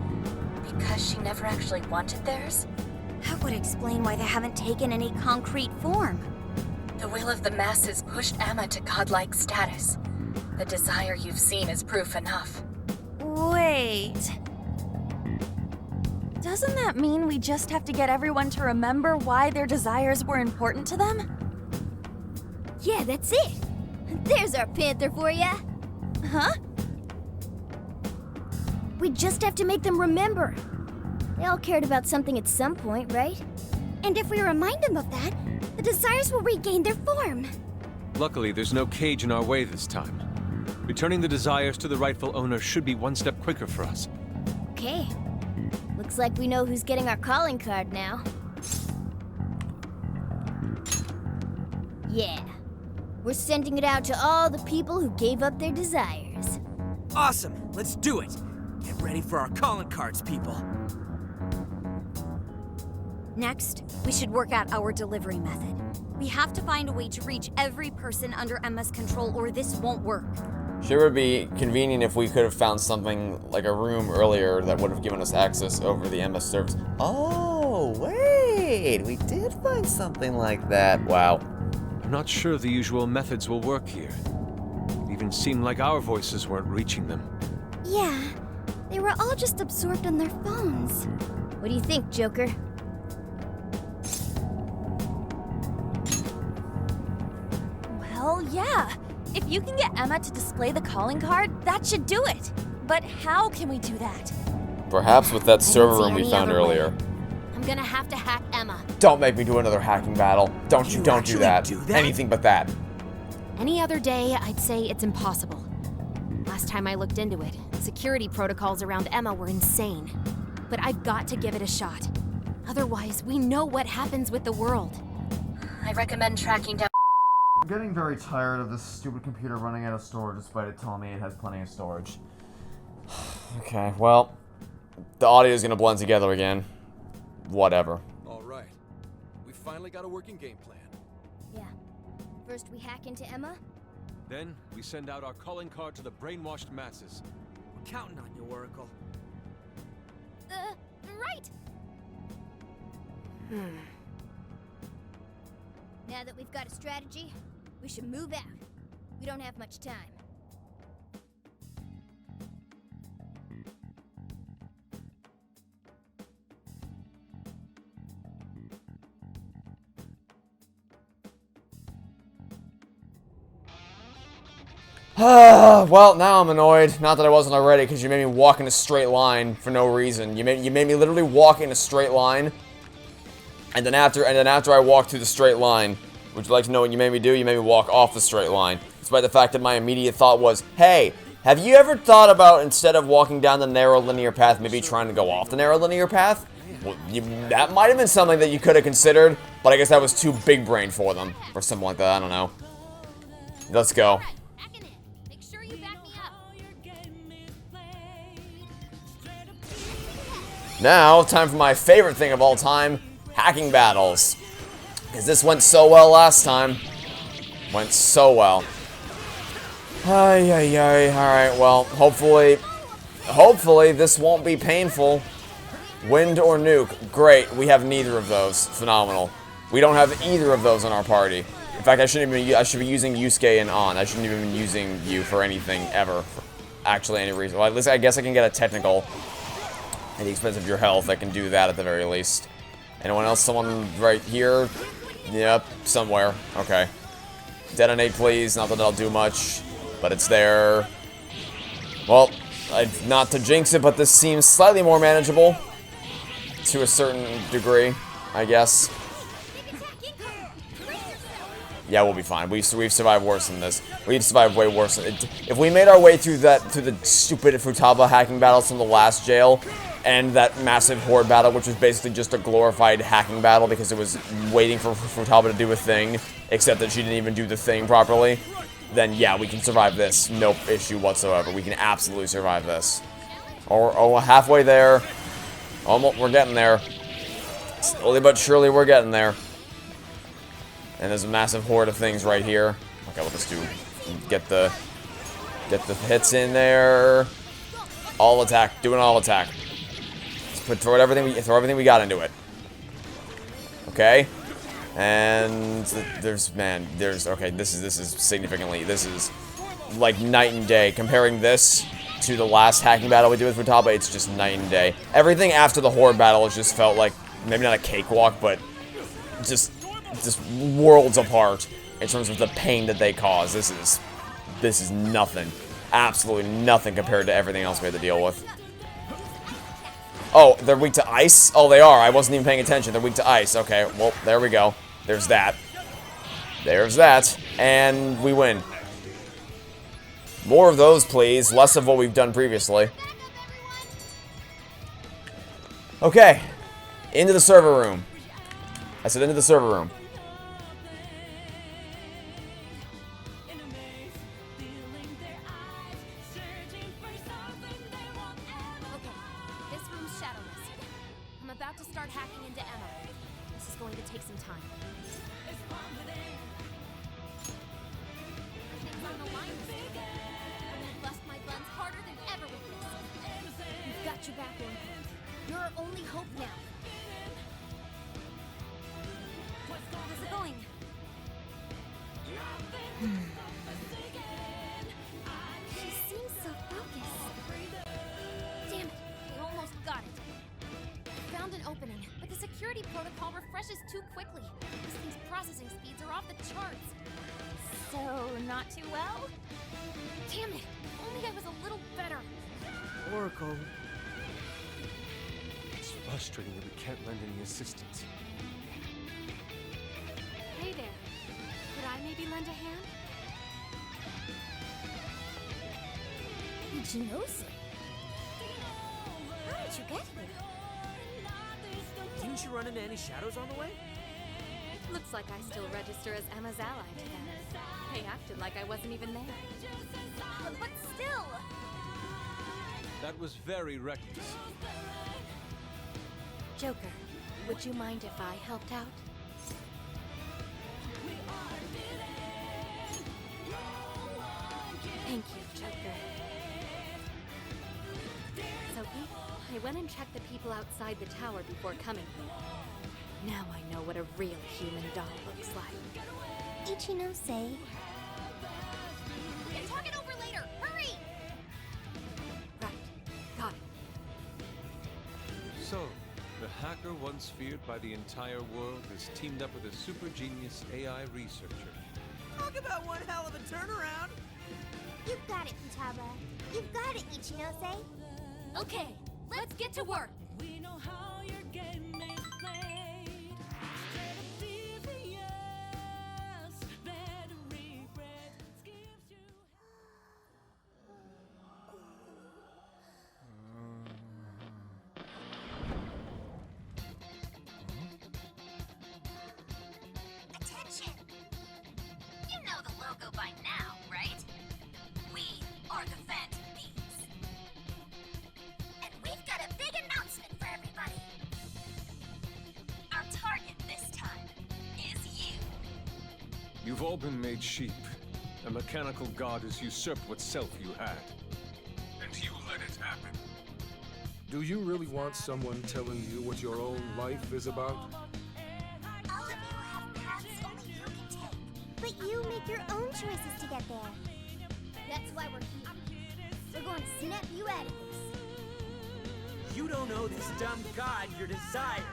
[SPEAKER 10] Because she never actually wanted theirs?
[SPEAKER 6] That would explain why they haven't taken any concrete form.
[SPEAKER 10] The will of the masses pushed Emma to godlike status. The desire you've seen is proof enough.
[SPEAKER 6] Wait. Doesn't that mean we just have to get everyone to remember why their desires were important to them?
[SPEAKER 2] Yeah, that's it. There's our panther for ya.
[SPEAKER 6] Huh?
[SPEAKER 2] We just have to make them remember. They all cared about something at some point, right?
[SPEAKER 9] And if we remind them of that, the desires will regain their form.
[SPEAKER 3] Luckily, there's no cage in our way this time. Returning the desires to the rightful owner should be one step quicker for us.
[SPEAKER 2] Okay. Looks like we know who's getting our calling card now. Yeah. We're sending it out to all the people who gave up their desires.
[SPEAKER 7] Awesome, let's do it. Get ready for our calling cards, people.
[SPEAKER 11] Next, we should work out our delivery method. We have to find a way to reach every person under Emma's control, or this won't work.
[SPEAKER 1] Sure would be convenient if we could have found something like a room earlier that would have given us access over the MS service. Oh, wait! We did find something like that. Wow.
[SPEAKER 3] I'm not sure the usual methods will work here. It even seemed like our voices weren't reaching them.
[SPEAKER 9] Yeah, they were all just absorbed on their phones.
[SPEAKER 2] What do you think, Joker?
[SPEAKER 6] Well, yeah. If you can get Emma to display the calling card, that should do it. But how can we do that?
[SPEAKER 1] Perhaps with that server
[SPEAKER 2] see
[SPEAKER 1] room we
[SPEAKER 2] any
[SPEAKER 1] found
[SPEAKER 2] other way.
[SPEAKER 1] earlier.
[SPEAKER 6] I'm gonna have to hack Emma.
[SPEAKER 1] Don't make me do another hacking battle. Don't do
[SPEAKER 7] actually
[SPEAKER 1] that.
[SPEAKER 7] do that?
[SPEAKER 1] Anything but that.
[SPEAKER 6] Any other day, I'd say it's impossible. Last time I looked into it, security protocols around Emma were insane. But I've got to give it a shot. Otherwise, we know what happens with the world.
[SPEAKER 10] I recommend tracking down.
[SPEAKER 1] I'm getting very tired of this stupid computer running out of storage despite it telling me it has plenty of storage. Okay, well, the audio is going to blend together again. Whatever.
[SPEAKER 4] All right. We finally got a working game plan.
[SPEAKER 2] Yeah. First we hack into Emma.
[SPEAKER 3] Then, we send out our calling card to the brainwashed masses.
[SPEAKER 7] We're counting on you, Oracle.
[SPEAKER 2] Right! Now that we've got a strategy, we should move out. We don't have much time.
[SPEAKER 1] Well, now I'm annoyed. Not that I wasn't already, because you made me walk in a straight line for no reason. You made me literally walk in a straight line, and then after I walked through the straight line, would you like to know what you made me do? You made me walk off the straight line, despite the fact that my immediate thought was, hey, have you ever thought about, instead of walking down the narrow linear path, maybe trying to go off the narrow linear path? Well, that might have been something that you could have considered, but I guess that was too big brain for them, or something like that. I don't know. Let's go. Now, time for my favorite thing of all time, hacking battles. Because this went so well last time. Went so well. Alright, well, hopefully this won't be painful. Wind or nuke. Great, we have neither of those. Phenomenal. We don't have either of those in our party. In fact, I should be using Yusuke and On. I shouldn't even be using you for anything ever. For actually any reason. Well, at least I guess I can get a technical. At the expense of your health, I can do that at the very least. Anyone else? Someone right here? Yep, somewhere. Okay. Detonate, please. Not that that'll do much, but it's there. Well, not to jinx it, but this seems slightly more manageable. To a certain degree, I guess. Yeah, we'll be fine. We've survived worse than this. We've survived way worse. If we made our way through the stupid Futaba hacking battles from the last jail, and that massive horde battle, which was basically just a glorified hacking battle because it was waiting for Futaba to do a thing, except that she didn't even do the thing properly, then yeah, we can survive this. No issue whatsoever. We can absolutely survive this. Oh, halfway there. Almost, we're getting there. Slowly but surely, we're getting there. And there's a massive horde of things right here. Okay, we'll just get the hits in there. All attack, do an all attack. Throw everything we got into it. Okay, and okay. This is significantly. This like night and day. Comparing this to the last hacking battle we did with Futaba, it's just night and day. Everything after the Horde battle has just felt like, maybe not a cakewalk, but just worlds apart in terms of the pain that they cause. This is nothing. Absolutely nothing compared to everything else we had to deal with. Oh, they're weak to ice? Oh, they are. I wasn't even paying attention. They're weak to ice. Okay, well, there we go. There's that. There's that. And we win. More of those, please. Less of what we've done previously. Okay. Into the server room. I said into the server room.
[SPEAKER 3] It's frustrating that we can't lend any assistance.
[SPEAKER 6] Hey there. Could I maybe lend a hand?
[SPEAKER 2] Did you know so? How did you get here?
[SPEAKER 7] Didn't you run into any shadows on the way?
[SPEAKER 6] Looks like I still register as Emma's ally to them. They acted like I wasn't even there.
[SPEAKER 2] But still!
[SPEAKER 3] That was very reckless.
[SPEAKER 6] Joker, would you mind if I helped out? Thank you, Joker. Sophie, I went and checked the people outside the tower before coming here. Now I know what a real human doll looks like.
[SPEAKER 9] Ichinose.
[SPEAKER 2] We can talk it over later! Hurry!
[SPEAKER 6] Right. Got it.
[SPEAKER 3] So, the hacker once feared by the entire world has teamed up with a super genius AI researcher.
[SPEAKER 7] Talk about one hell of a turnaround!
[SPEAKER 9] You've got it, Futaba. You've got it, Ichinose.
[SPEAKER 6] Okay, let's get to work.
[SPEAKER 12] We know how your game is played. Devious, better regret gives you.
[SPEAKER 2] Attention! You know the logo by now, right? We are the Phantom Thieves. And we've got a big announcement for everybody. Our target this time is you.
[SPEAKER 3] You've all been made sheep. A mechanical god has usurped what self you had. And you let it happen.
[SPEAKER 4] Do you really want someone telling you what your own life is about?
[SPEAKER 9] All of you have paths only you can take. But you make your own choices to get there.
[SPEAKER 2] That's why we're here. We're going to snap you out of this.
[SPEAKER 7] You don't owe this dumb god your desires.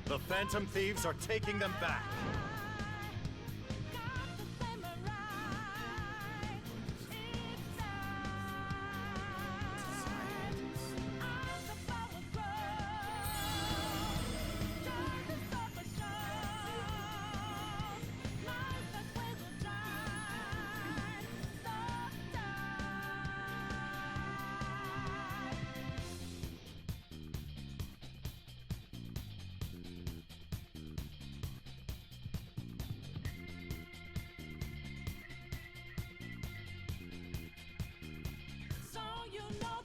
[SPEAKER 13] The Phantom Thieves are taking them back.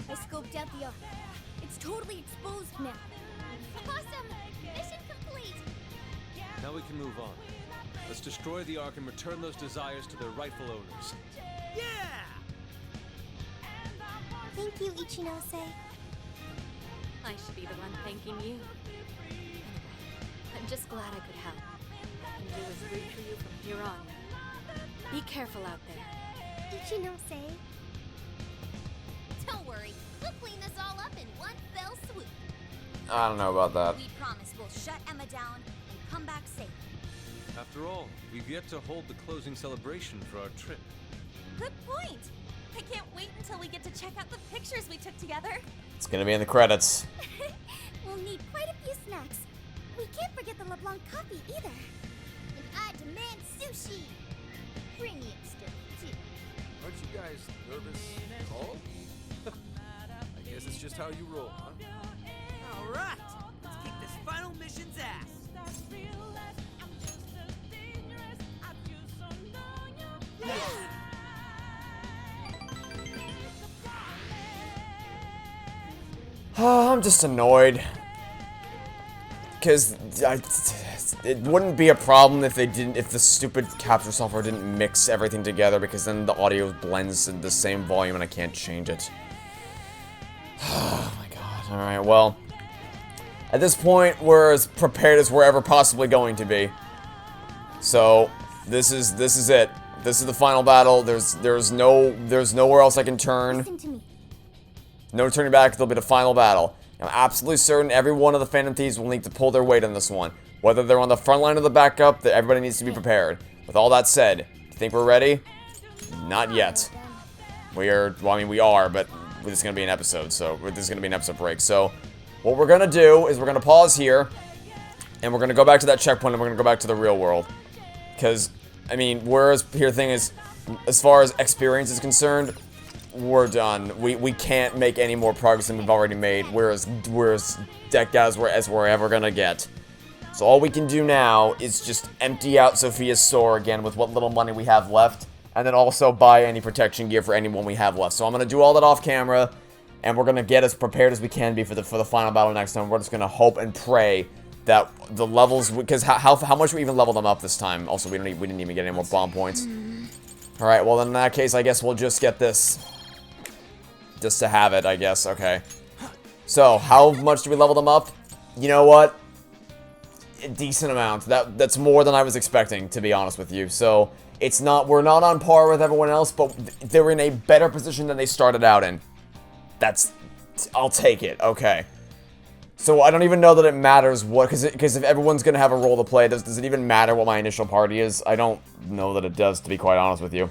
[SPEAKER 2] I scoped out the ark. It's totally exposed now. Awesome! Mission complete!
[SPEAKER 3] Now we can move on. Let's destroy the Ark and return those desires to their rightful owners.
[SPEAKER 7] Yeah!
[SPEAKER 9] Thank you, Ichinose.
[SPEAKER 6] I should be the one thanking you. Anyway, I'm just glad I could help. And do what's good for you from here on. Be careful out there.
[SPEAKER 9] Ichinose.
[SPEAKER 6] Don't worry, we'll clean this all up in one fell swoop.
[SPEAKER 1] I don't know about that.
[SPEAKER 11] We promise we'll shut Emma down and come back safe.
[SPEAKER 3] After all, we've yet to hold the closing celebration for our trip.
[SPEAKER 14] Good point. I can't wait until we get to check out the pictures we took together.
[SPEAKER 1] It's gonna be in the credits.
[SPEAKER 9] We'll need quite a few snacks. We can't forget the LeBlanc coffee either. And I demand sushi. Premium stuff, too.
[SPEAKER 4] Aren't you guys nervous at all? I guess it's just how you roll, huh?
[SPEAKER 7] All right, let's kick this final mission's ass.
[SPEAKER 1] I'm just annoyed. Because it wouldn't be a problem if the stupid capture software didn't mix everything together, because then the audio blends in the same volume and I can't change it. Oh my god. Alright, well. At this point, we're as prepared as we're ever possibly going to be. So, this is it. This is the final battle. There's nowhere else I can turn.
[SPEAKER 9] Listen to me.
[SPEAKER 1] No turning back. It'll be the final battle. I'm absolutely certain every one of the Phantom Thieves will need to pull their weight on this one. Whether they're on the front line or the backup, that everybody needs to be prepared. With all that said, do you think we're ready? Not yet. We are, well, I mean, we are, but this is going to be an episode, so this is going to be an episode break. So, what we're going to do is we're going to pause here, and we're going to go back to that checkpoint, and we're going to go back to the real world. Because, I mean, whereas here the thing is, as far as experience is concerned, we're done. We can't make any more progress than we've already made. We're as decked out as we're ever gonna get. So all we can do now is just empty out Sophia's store again with what little money we have left, and then also buy any protection gear for anyone we have left. So I'm gonna do all that off camera, and we're gonna get as prepared as we can be for the final battle next time. We're just gonna hope and pray that the levels, because how much we even leveled them up this time. Also, we didn't even get any more bomb points. All right, well then in that case, I guess we'll just get this. Just to have it, I guess. Okay. So, how much do we level them up? You know what? A decent amount. That's more than I was expecting, to be honest with you. So, we're not on par with everyone else, but they're in a better position than they started out in. I'll take it. Okay. So, I don't even know that it matters what, because if everyone's gonna have a role to play, does it even matter what my initial party is? I don't know that it does, to be quite honest with you.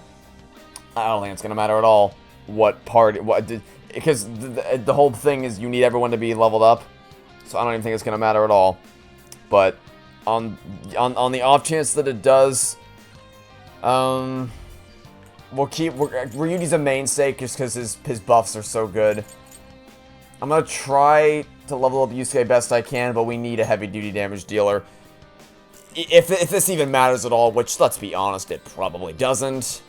[SPEAKER 1] I don't think it's gonna matter at all. Because the whole thing is you need everyone to be leveled up, so I don't even think it's gonna matter at all. But on the off chance that it does, Ryuji's a mainstay just because his buffs are so good. I'm gonna try to level up Yusuke best I can, but we need a heavy duty damage dealer. If this even matters at all, which let's be honest, it probably doesn't.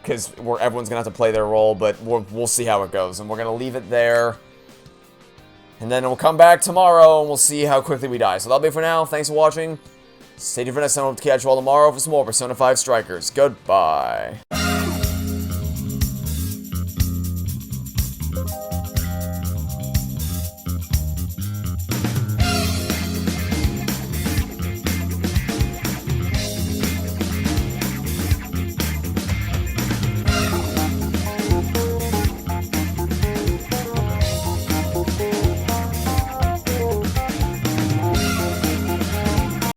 [SPEAKER 1] Because everyone's going to have to play their role, but we'll see how it goes. And we're going to leave it there. And then we'll come back tomorrow, and we'll see how quickly we die. So that'll be it for now. Thanks for watching. Stay tuned for next time. We'll catch you all tomorrow for some more Persona 5 Strikers. Goodbye.